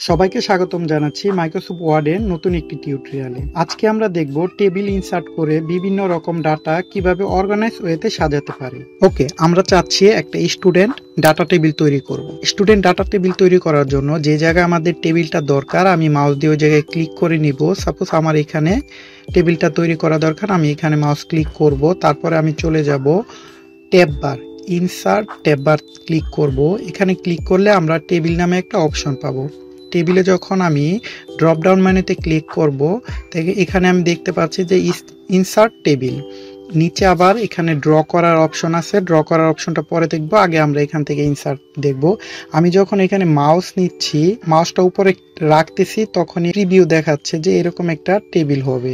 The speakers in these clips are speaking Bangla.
সবাইকে স্বাগতম জানাচ্ছি মাইক্রোসফট ওয়ার্ডের নতুন একটি টিউটোরিয়ালে। আজকে আমরা দেখব টেবিল ইনসার্ট করে বিভিন্ন রকম ডাটা কিভাবে অর্গানাইজ ওয়েতে সাজাতে পারি। ওকে, আমরা চাচ্ছি একটা স্টুডেন্ট ডাটা টেবিল তৈরি করব। স্টুডেন্ট ডাটা টেবিল তৈরি করার জন্য যে জায়গায় আমাদের টেবিলটা দরকার আমি মাউস দিয়ে ওই জায়গায় ক্লিক করে নিব। সাপোজ আমার এখানে টেবিলটা তৈরি করা দরকার, আমি এখানে মাউস ক্লিক করব। তারপরে আমি চলে যাব ট্যাব বার, ইনসার্ট ট্যাব বার ক্লিক করব। এখানে ক্লিক করলে আমরা টেবিল নামে একটা অপশন পাবো। টেবিলে যখন আমি ড্রপ ডাউন মেনুতে ক্লিক করব, এখানে আমি দেখতে পাচ্ছি যে ইনসার্ট টেবিল। নিচে আবার এখানে ড্র করার অপশন আছে, ড্র করার অপশনটা পরে দেখবো, আগে আমরা এখান থেকে ইনসার্ট দেখব। আমি যখন এখানে মাউস নিচ্ছি, মাউসটা উপরে রাখতেছি, তখনই প্রিভিউ দেখাচ্ছে যে এরকম একটা টেবিল হবে।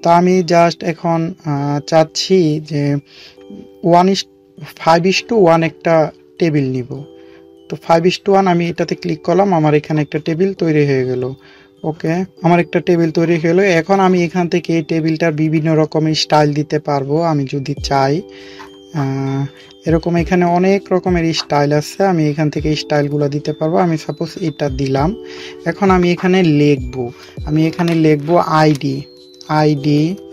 তো আমি জাস্ট এখন চাচ্ছি যে 5:1 একটা টেবিল নিব। তো 5:1 আমি এটাতে ক্লিক করলাম, আমার এখানে একটা টেবিল তৈরি হয়ে গেল। ওকে, আমার একটা টেবিল তৈরি হয়ে গেল। এখন আমি এখান থেকে এই টেবিলটার বিভিন্ন রকমের স্টাইল দিতে পারবো আমি যদি চাই। এরকম এখানে অনেক রকমের স্টাইল আছে, আমি এখান থেকে স্টাইলগুলো দিতে পারবো। আমি সাপোজ এটা দিলাম। এখন আমি এখানে লিখবো আইডি।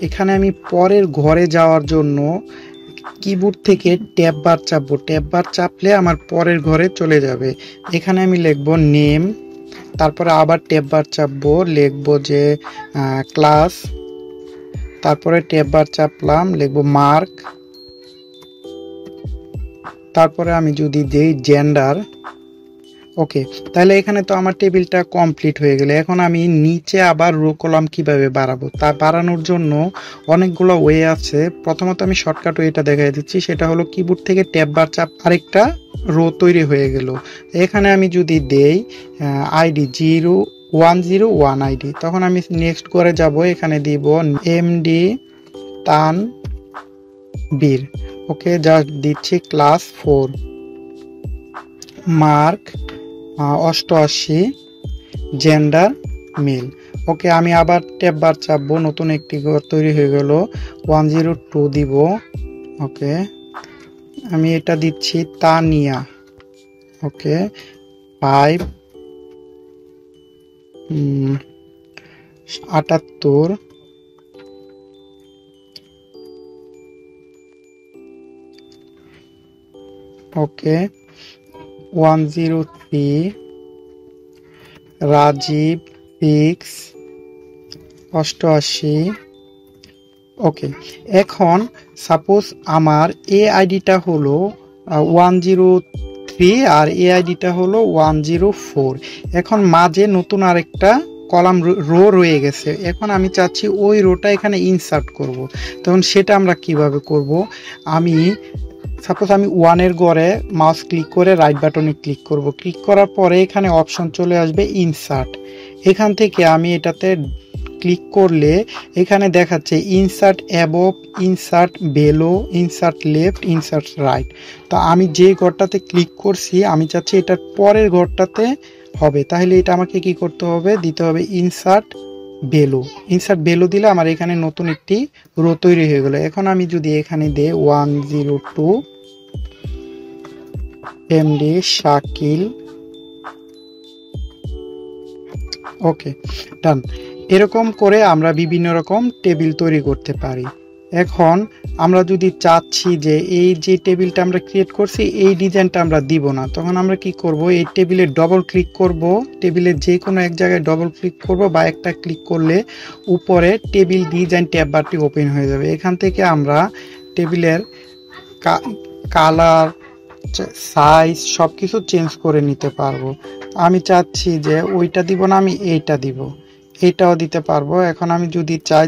এখানে আমি পরের ঘরে যাওয়ার জন্য কিবোর্ড থেকে ট্যাব বার চাপবো। ট্যাব বার চাপলে আমার পরের ঘরে চলে যাবে। এখানে আমি লিখবো নেম, তারপরে আবার ট্যাব বার চাপবো, লিখবো যে ক্লাস, তারপরে ট্যাব বার চাপলাম, লিখবো মার্ক, তারপরে আমি যদি দেই জেন্ডার। ওকে, তাহলে এখানে তো আমার টেবিলটা কমপ্লিট হয়ে গেল। এখন আমি নিচে আবার রো কলাম কিভাবে বাড়াবো, তা বাড়ানোর জন্য অনেকগুলো ওয়ে আছে। প্রথমত আমি শর্টকাট ওয়েটা দেখাই দিচ্ছি, সেটা হলো কিবোর্ড থেকে ট্যাব বার চাপ, আরেকটা রো তৈরি হয়ে গেল। এখানে আমি যদি দেই আইডি 0101 আইডি, তখন আমি নেক্সট করে যাব, এখানে দিব এমডি তানবীর। ওকে, জাস্ট দিচ্ছি ক্লাস 4, মার্ক 88, জেন্ডার মেল। ওকে, আমি আবার ট্যাব বার চাপবো, নতুন একটি ঘর তৈরি হয়ে গেল, 102 দিব। ওকে, আমি এটা দিচ্ছি তানিয়া। ওকে, 578, ওকে 103, রাজীব 688। ওকে, এখন সাপোজ আমার এ আইডিটা হলো 103 আর এ আইডিটা হলো 104। এখন মাঝে নতুন আরেকটা কলাম রো রয়ে গেছে। এখন আমি চাচ্ছি ওই রোটা এখানে ইনসার্ট করব। তখন সেটা আমরা কিভাবে করব, সাপোজ আমি 1-এর ঘরে মাউস ক্লিক করে রাইট বাটনে ক্লিক করব। ক্লিক করার পরে এখানে অপশন চলে আসবে ইনসার্ট। এখান থেকে আমি এটাতে ক্লিক করলে এখানে দেখাচ্ছে insert above, insert below, insert left, insert right. তো আমি যে ঘরটাতে ক্লিক করছি আমি চাচ্ছি এটার পরের ঘরটাতে হবে। তাহলে এটা আমাকে কি করতে হবে, দিতে হবে ইনসার্ট বেলো দিলে আমার এখানে নতুন একটি রো তৈরি হয়ে গেল। এখন আমি যদি এখানে দেই 102 এমডি শাকিল। ওকে, ডান। এরকম করে আমরা বিভিন্ন রকম টেবিল তৈরি করতে পারি। এখন আমরা যদি চাচ্ছি যে এই যে টেবিলটা আমরা ক্রিয়েট করছি এই ডিজাইনটা আমরা দিব না, তখন আমরা কি করব, এই টেবিলে ডবল ক্লিক করব, টেবিলের যে কোনো এক জায়গায় ডবল ক্লিক করব বা একটা ক্লিক করলে উপরে টেবিল ডিজাইন ট্যাব বারটি ওপেন হয়ে যাবে। এখান থেকে আমরা টেবিলের কালার, সাইজ সব কিছু চেঞ্জ করে নিতে পারবো। আমি চাচ্ছি যে ওইটা দিব না, আমি এইটা দিব, এইটাও দিতে পারবো। এখন আমি যদি চাই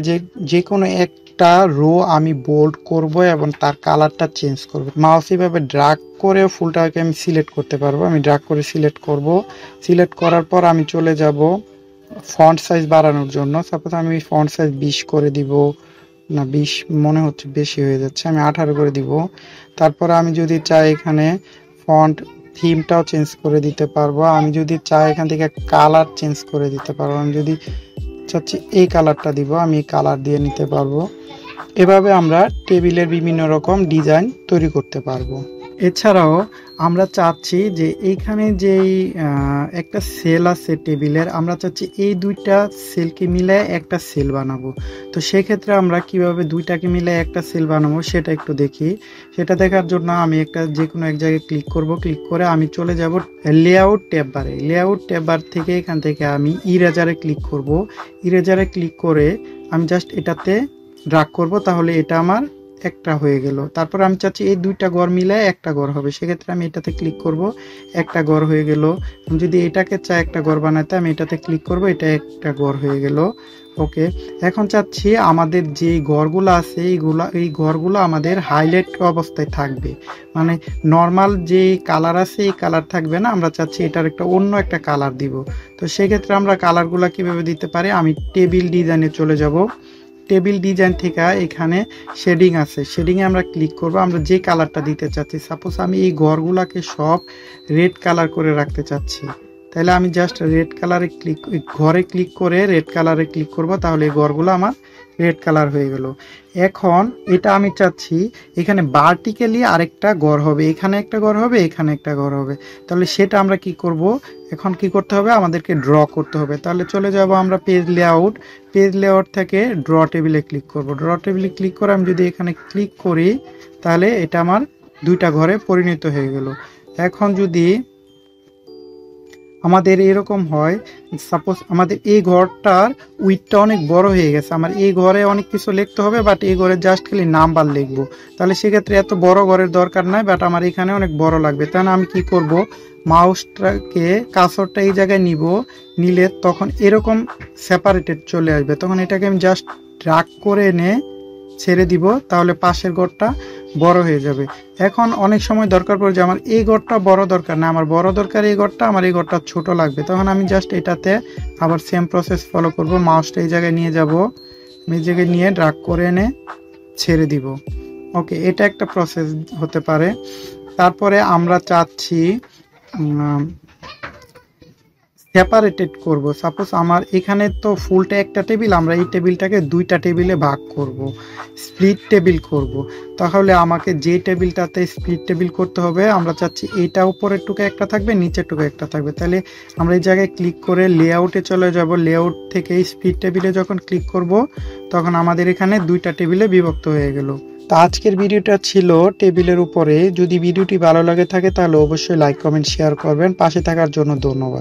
যে কোনো একটা রো আমি বোল্ড করব এবং তার কালারটা চেঞ্জ করব, মাউস এভাবে ড্র্যাগ করে ফুলটাকে আমি সিলেক্ট করতে পারবো। আমি ড্র্যাগ করে সিলেক্ট করব। সিলেক্ট করার পর আমি চলে যাব ফন্ট সাইজ বাড়ানোর জন্য। সাপোজ আমি ফন্ট সাইজ 20 করে দিব, না 20 মনে হচ্ছে বেশি হয়ে যাচ্ছে, আমি 18 করে দিব। তারপর আমি যদি চাই এখানে ফন্ট থিমটাও চেঞ্জ করে দিতে পারবো। আমি যদি চাই এখান থেকে কালার চেঞ্জ করে দিতে পারবো। আমি যদি চাচ্ছি এই কালারটা দিব, আমি কালার দিয়ে নিতে পারবো। এভাবে আমরা টেবিলের বিভিন্ন রকম ডিজাইন তৈরি করতে পারবো। এছাড়াও আমরা চাচ্ছি যে এইখানে যেই একটা সেল আছে টেবিলের, আমরা চাচ্ছি এই দুইটা সেলকে মিলায় একটা সেল বানাবো। তো সেক্ষেত্রে আমরা কিভাবে দুইটাকে মিলায় একটা সেল বানাবো সেটা একটু দেখি। সেটা দেখার জন্য আমি একটা যে কোনো এক জায়গায় ক্লিক করব, ক্লিক করে আমি চলে যাব লেআউট ট্যাব বারে। লেআউট ট্যাব বার থেকে এখান থেকে আমি ইরেজারে ক্লিক করব। ইরেজারে ক্লিক করে আমি জাস্ট এটাতে ড্রাগ করব, তাহলে এটা আমার একটা হয়ে গেল। তারপর আমি চাচ্ছি এই দুইটা ঘর মিলায় একটা ঘর হবে, সেক্ষেত্রে আমি এটাতে ক্লিক করব, একটা ঘর হয়ে গেল। আমি যদি এটাকে চাই একটা ঘর বানাতে, আমি এটাতে ক্লিক করব, এটা একটা ঘর হয়ে গেল। ওকে, এখন চাচ্ছি আমাদের যে ঘরগুলো আছে এই ঘরগুলো আমাদের হাইলাইট অবস্থায় থাকবে, মানে নর্মাল যে কালার আছে এই কালার থাকবে না, আমরা চাচ্ছি এটার একটা অন্য একটা কালার দিব। তো সেক্ষেত্রে আমরা কালারগুলো কিভাবে দিতে পারি, আমি টেবিল ডিজাইনে চলে যাব। টেবিল ডিজাইন থেকে এখানে শেডিং আছে, শেডিংয়ে আমরা ক্লিক করব। আমরা যে কালারটা দিতে চাচ্ছি, সাপোজ আমি এই ঘরগুলাকে সব রেড কালার করে রাখতে চাচ্ছি, তাহলে আমি জাস্ট রেড কালারে ক্লিক, ঘরে ক্লিক করে রেড কালারে ক্লিক করব, তাহলে এই ঘরগুলো আমার রেড কালার হয়ে গেল। এখন এটা আমি চাচ্ছি এখানে ভার্টিক্যালি আরেকটা ঘর হবে, এখানে একটা ঘর হবে, এখানে একটা ঘর হবে। তাহলে সেটা আমরা কি করব, এখন কি করতে হবে, আমাদেরকে ড্র করতে হবে। তাহলে চলে যাব আমরা পেজ লেআউট, পেজ লেআউট থেকে ড্র টেবিলে ক্লিক করব। ড্র টেবিলে ক্লিক করে আমি যদি এখানে ক্লিক করি, তাহলে এটা আমার দুইটা ঘরে পরিণত হয়ে গেল। এখন যদি আমাদের এরকম হয়, সাপোজ আমাদের এই ঘরটার উইথটা অনেক বড় হয়ে গেছে, আমার এই ঘরে অনেক কিছু লিখতে হবে, বাট এই ঘরে জাস্ট খালি নাম্বার লিখবো, তাহলে সেক্ষেত্রে এত বড় ঘরের দরকার নাই, বাট আমার এখানে অনেক বড় লাগবে। তাহলে আমি কি করব, মাউসটাকে কার্সরটা এই জায়গায় নিব, নিলে তখন এরকম সেপারেটেড চলে আসবে, তখন এটাকে আমি জাস্ট ড্র্যাগ করে এনে ছেড়ে দিব, তাহলে পাশের ঘরটা বড় হয়ে যাবে। এখন অনেক সময় দরকার পড়ে যে আমার এই ঘরটা বড় দরকার না, আমার বড় দরকার এই ঘরটা, আমার এই ঘরটা ছোট লাগবে, তখন আমি জাস্ট এটাতে আবার সেম প্রসেস ফলো করব। মাউসটা এই জায়গায় নিয়ে যাব, এই জায়গায় নিয়ে ড্র্যাগ করে এনে ছেড়ে দিব। ওকে, এটা একটা প্রসেস হতে পারে। তারপরে আমরা চাচ্ছি সেপারেটেড করব। সাপোজ আমার এখানে তো ফুলটা একটা টেবিল, আমরা এই টেবিলটাকে দুইটা টেবিলে ভাগ করব, স্প্লিট টেবিল করব। তাহলে আমাকে যে টেবিলটাতে স্প্লিট টেবিল করতে হবে, আমরা চাচ্ছি এইটা উপরের টুকু একটা থাকবে, নিচের টুকু একটা থাকবে। তাহলে আমরা এই জায়গায় ক্লিক করে লেআউটে চলে যাব। লেআউট থেকে স্প্লিট টেবিলে যখন ক্লিক করব, তখন আমাদের এখানে দুইটা টেবিলে বিভক্ত হয়ে গেল। তো আজকের ভিডিওটা ছিল টেবিলের উপরে। যদি ভিডিওটি ভালো লাগে থাকে তাহলে অবশ্যই লাইক কমেন্ট শেয়ার করবেন। পাশে থাকার জন্য ধন্যবাদ।